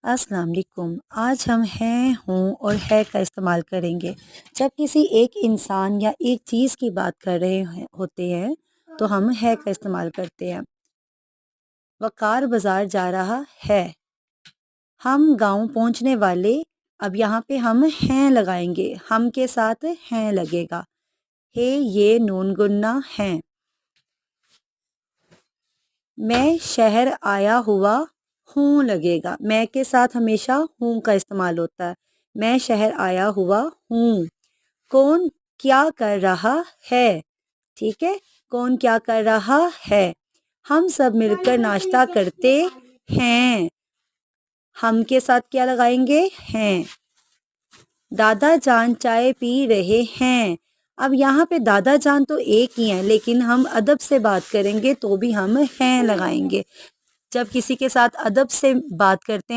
السلام علیکم۔ آج ہم ہیں، ہوں اور ہے کا استعمال کریں گے جب کسی ایک انسان یا ایک چیز کی بات کر رہے ہوتے ہیں تو ہم ہے کا استعمال کرتے ہیں۔ وقار بازار جا رہا ہے، ہم گاؤں پہنچنے والے۔ اب یہاں پہ ہم ہیں لگائیں گے، ہم کے ساتھ ہیں لگے گا۔ ہے یہ نون گنا ہیں۔ میں شہر آیا ہوا ہوں لگے گا، میں کے ساتھ ہمیشہ ہوں کا استعمال ہوتا ہے۔ میں شہر آیا ہوا ہوں۔ کون کیا کر رہا ہے، ٹھیک ہے، کون کیا کر رہا ہے۔ ہم سب مل کر ناشتہ کرتے ہیں، ہم کے ساتھ کیا لگائیں گے، ہیں۔ دادا جان چائے پی رہے ہیں۔ اب یہاں پہ دادا جان تو ایک ہی ہیں، لیکن ہم ادب سے بات کریں گے تو بھی ہم ہیں لگائیں گے۔ جب کسی کے ساتھ ادب سے بات کرتے ہیں